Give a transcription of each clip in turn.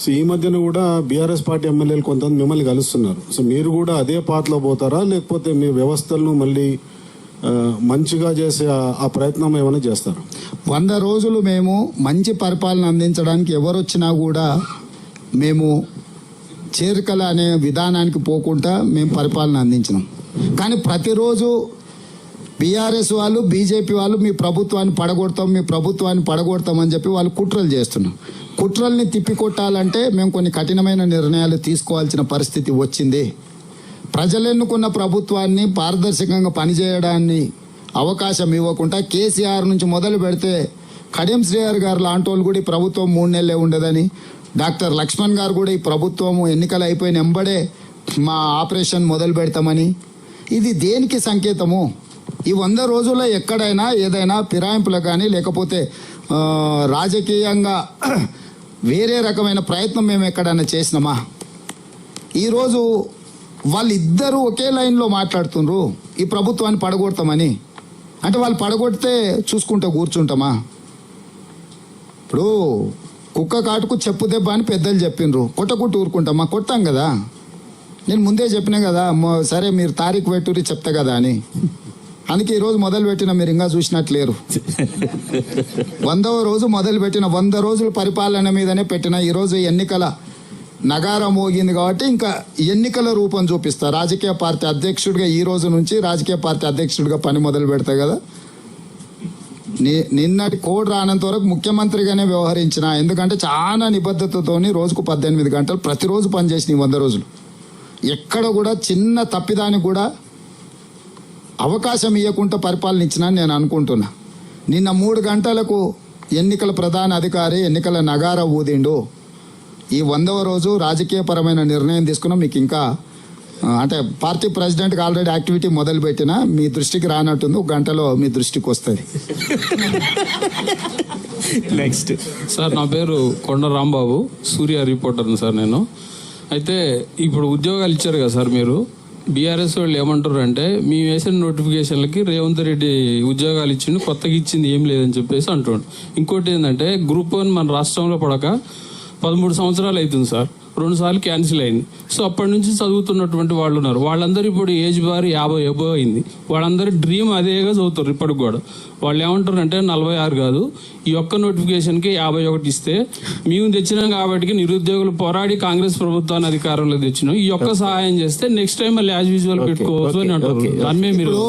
So ఈ మధ్యన కూడా బీఆర్ఎస్ పార్టీ ఎమ్మెల్యేలు కొంతమంది మిమ్మల్ని కలుస్తున్నారు. సో మీరు కూడా అదే పాటలో పోతారా, లేకపోతే మీ వ్యవస్థలను మళ్ళీ మంచిగా చేసే ఆ ప్రయత్నం ఏమైనా చేస్తారు? 100 రోజులు మేము మంచి పరిపాలన అందించడానికి ఎవరు వచ్చినా కూడా మేము చేరికల అనే విధానానికి పోకుండా మేము పరిపాలన అందించినాం. కానీ ప్రతిరోజు బీఆర్ఎస్ వాళ్ళు, బీజేపీ వాళ్ళు మీ ప్రభుత్వాన్ని పడగొడతాం అని చెప్పి వాళ్ళు కుట్రలు చేస్తున్నారు. కుట్రల్ని తిప్పికొట్టాలంటే మేము కొన్ని కఠినమైన నిర్ణయాలు తీసుకోవాల్సిన పరిస్థితి వచ్చింది. ప్రజలు ఎన్నుకున్న ప్రభుత్వాన్ని పారదర్శకంగా పనిచేయడాన్ని అవకాశం ఇవ్వకుండా కేసీఆర్ నుంచి మొదలు పెడితే కడియం శ్రీహరి గారు లాంటి వాళ్ళు కూడా ఈ ప్రభుత్వం 3 నెలలే ఉండదని, డాక్టర్ లక్ష్మణ్ గారు కూడా ఈ ప్రభుత్వం ఎన్నికలు అయిపోయిన ఎంబడే మా ఆపరేషన్ మొదలు పెడతామని, ఇది దేనికి సంకేతము? ఈ 100 రోజుల్లో ఎక్కడైనా ఏదైనా ఫిరాయింపులు కానీ లేకపోతే రాజకీయంగా వేరే రకమైన ప్రయత్నం మేము ఎక్కడైనా చేసినామా? ఈరోజు వాళ్ళిద్దరూ ఒకే లైన్లో మాట్లాడుతుండ్రు ఈ ప్రభుత్వాన్ని పడగొడతామని. అంటే వాళ్ళు పడగొడితే చూసుకుంటూ కూర్చుంటామా? ఇప్పుడు కుక్క కాటుకు చెప్పు దెబ్బ అని పెద్దలు చెప్పిండ్రు, కొట్టకుట్టు ఊరుకుంటామా? కొట్టాం కదా. నేను ముందే చెప్పినా కదా, సరే మీరు తారీఖు పెట్టురి చెప్తా కదా అని. అందుకే ఈరోజు మొదలు పెట్టిన మీరు ఇంకా చూసినట్లేరు. 100వ రోజు మొదలు పెట్టిన 100 రోజుల పరిపాలన మీదనే పెట్టిన ఈరోజు ఎన్నికల నగారం మోగింది కాబట్టి ఇంకా ఎన్నికల రూపం చూపిస్తా. రాజకీయ పార్టీ అధ్యక్షుడిగా ఈ రోజు నుంచి రాజకీయ పార్టీ అధ్యక్షుడిగా పని మొదలు పెడతా కదా. నిన్నటి కోడ్ రానంత వరకు ముఖ్యమంత్రిగానే వ్యవహరించిన, ఎందుకంటే చాలా నిబద్ధతతోని రోజుకు 18 గంటలు ప్రతిరోజు పనిచేసిన ఈ 100 రోజులు ఎక్కడ కూడా చిన్న తప్పిదానికి కూడా అవకాశం ఇవ్వకుండా పరిపాలన ఇచ్చినా నేను అనుకుంటున్నా. నిన్న 3 గంటలకు ఎన్నికల ప్రధాన అధికారి ఎన్నికల నగార ఊదిండు. ఈ 100వ రోజు రాజకీయపరమైన నిర్ణయం తీసుకున్నాం. మీకు ఇంకా అంటే పార్టీ ప్రెసిడెంట్కి ఆల్రెడీ యాక్టివిటీ మొదలు పెట్టినా మీ దృష్టికి రానట్టుంది, 1 గంటలో మీ దృష్టికి వస్తుంది. నెక్స్ట్ సార్, నా పేరు కొండ రాంబాబు, సూర్య రిపోర్టర్ని సార్ నేను. అయితే ఇప్పుడు ఉద్యోగాలు ఇచ్చారు కదా సార్, మీరు బీఆర్ఎస్ వాళ్ళు ఏమంటారు అంటే మేము వేసిన నోటిఫికేషన్లకి రేవంత్ రెడ్డి ఉద్యోగాలు ఇచ్చిండు, కొత్తగా ఇచ్చింది ఏం లేదని చెప్పేసి అంటుండు. ఇంకోటి ఏంటంటే గ్రూప్ 1 మన రాష్ట్రంలో పడక 13 సంవత్సరాలు అవుతుంది సార్, 2 సార్లు క్యాన్సిల్ అయింది. సో అప్పటి నుంచి చదువుతున్నటువంటి వాళ్ళు ఉన్నారు, వాళ్ళందరూ ఇప్పుడు ఏజ్ బార్ 50 అబోవ్ అయింది. వాళ్ళందరూ డ్రీమ్ అదేగా చదువుతారు ఇప్పటికి కూడా. వాళ్ళు ఏమంటారు అంటే 46 కాదు, ఈ ఒక్క నోటిఫికేషన్కి 51 ఇస్తే మేము తెచ్చినాం కాబట్టి నిరుద్యోగులు పోరాడి కాంగ్రెస్ ప్రభుత్వాన్ని అధికారంలో తెచ్చినాం, ఈ ఒక్క సహాయం చేస్తే నెక్స్ట్ టైం మళ్ళీ యాజ్ యూజువల్ పెట్టుకోవచ్చు అని అంటారు. దాన్ని మీరు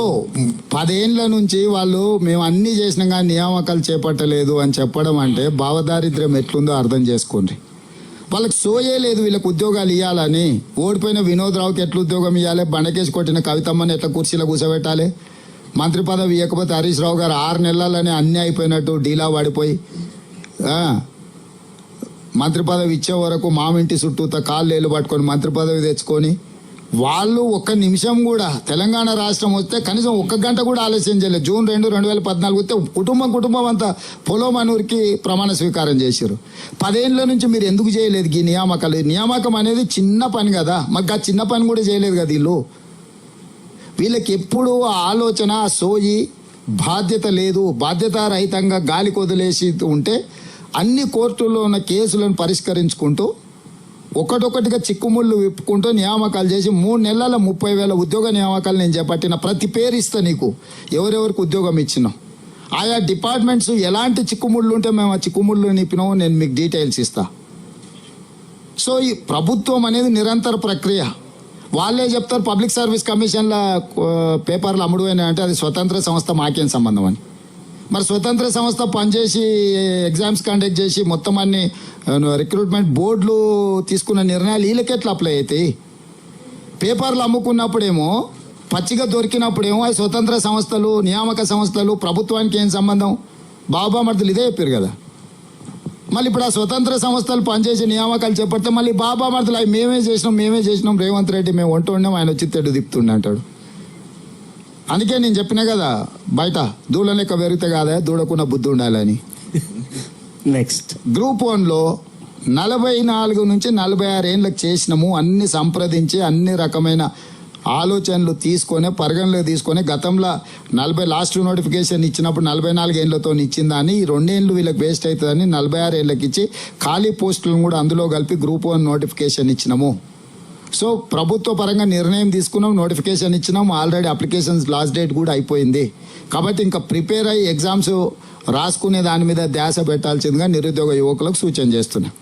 10 ఏళ్ల నుంచి వాళ్ళు మేము అన్ని చేసినాం కానీ నియామకాలు చేపట్టలేదు అని చెప్పడం అంటే భావదారిద్ర్యం ఎట్లుందో అర్థం చేసుకోండి. వాళ్ళకి సోయే లేదు వీళ్ళకి ఉద్యోగాలు ఇవ్వాలని. ఓడిపోయిన వినోద్ రావుకి ఎట్లా ఉద్యోగం ఇవ్వాలి, బండకేసి కొట్టిన కవితమ్మని ఎట్లా కుర్చీలో కూర్చోబెట్టాలి, మంత్రి పదవి ఇవ్వకపోతే హరీష్ రావు గారు 6 నెలలని అన్నీ అయిపోయినట్టు డీలా పడిపోయి మంత్రి పదవి ఇచ్చే వరకు మామింటి చుట్టూత కాళ్ళు ఏళ్ళు పట్టుకొని మంత్రి పదవి తెచ్చుకొని వాళ్ళు 1 నిమిషం కూడా తెలంగాణ రాష్ట్రం వస్తే కనీసం 1 గంట కూడా ఆలస్యం చేయలేదు. జూన్ 2, 2014 వస్తే కుటుంబం అంతా పొలోమనూరుకి ప్రమాణ స్వీకారం చేశారు. 10 ఏళ్ళ నుంచి మీరు ఎందుకు చేయలేదు ఈ నియామకాలు? నియామకం అనేది చిన్న పని కదా, మాకు ఆ చిన్న పని కూడా చేయలేదు కదా. వీళ్ళకి ఎప్పుడు ఆలోచన సోయి బాధ్యత లేదు. బాధ్యతారహితంగా గాలి కొదిలేసి ఉంటే అన్ని కోర్టుల్లో ఉన్న కేసులను పరిష్కరించుకుంటూ ఒకటొకటిగా చిక్కుముళ్ళు విప్పుకుంటూ నియామకాలు చేసి 3 నెలల 30,000 ఉద్యోగ నియామకాలు నేను చేపట్టిన. ప్రతి పేరు ఇస్తా నీకు, ఎవరెవరికి ఉద్యోగం ఇచ్చినాం, ఆయా డిపార్ట్మెంట్స్ ఎలాంటి చిక్కుముళ్ళు ఉంటే మేము ఆ చిక్కుముళ్ళు నింపినామో నేను మీకు డీటెయిల్స్ ఇస్తా. సో ఈ ప్రభుత్వం అనేది నిరంతర ప్రక్రియ. వాళ్ళే చెప్తారు పబ్లిక్ సర్వీస్ కమిషన్ల పేపర్లు అమ్ముడుపోయినా అంటే అది స్వతంత్ర సంస్థ, మాకేం సంబంధం అని. మరి స్వతంత్ర సంస్థ పనిచేసి ఎగ్జామ్స్ కండక్ట్ చేసి మొత్తం అన్ని రిక్రూట్మెంట్ బోర్డులు తీసుకున్న నిర్ణయాలు వీళ్ళకి ఎట్లా అప్లై అవుతాయి? పేపర్లు అమ్ముకున్నప్పుడేమో పచ్చిగా దొరికినప్పుడేమో అవి స్వతంత్ర సంస్థలు, నియామక సంస్థలు, ప్రభుత్వానికి ఏం సంబంధం? బాబా మర్దులు ఇదే చెప్పారు కదా. మళ్ళీ ఇప్పుడు ఆ స్వతంత్ర సంస్థలు పనిచేసి నియామకాలు చేపడితే మళ్ళీ బాబా మర్దులు అవి మేమే చేసినాం రేవంత్ రెడ్డి మేము వంట ఉన్నాం, ఆయన వచ్చి తెడ్డు దిప్పుతుండే అంటాడు. అందుకే నేను చెప్పినా కదా, బయట దూడ లెక్క పెరిగితే కాదా దూడకున్న బుద్ధి ఉండాలని. నెక్స్ట్ గ్రూప్ 1లో 44 నుంచి 46 ఏళ్ళకి చేసినాము. అన్ని సంప్రదించి అన్ని రకమైన ఆలోచనలు తీసుకొని పరిగణలోకి తీసుకొని గతంలో 40 లాస్ట్ నోటిఫికేషన్ ఇచ్చినప్పుడు 44 ఏళ్లతో ఇచ్చిన దాన్ని ఈ 2 ఏళ్ళు వీళ్ళకి వేస్ట్ అవుతుందని 46 ఏళ్ళకి ఇచ్చి ఖాళీ పోస్టులను కూడా అందులో కలిపి గ్రూప్ 1 నోటిఫికేషన్ ఇచ్చినాము. సో ప్రభుత్వ పరంగా నిర్ణయం తీసుకున్నాం, నోటిఫికేషన్ ఇచ్చినాం, ఆల్రెడీ అప్లికేషన్స్ లాస్ట్ డేట్ కూడా అయిపోయింది. కాబట్టి ఇంకా ప్రిపేర్ అయ్యి ఎగ్జామ్స్ రాసుకునే దాని మీద ధ్యాస పెట్టాల్సిందిగా నిరుద్యోగ యువకులకు సూచన చేస్తున్నాం.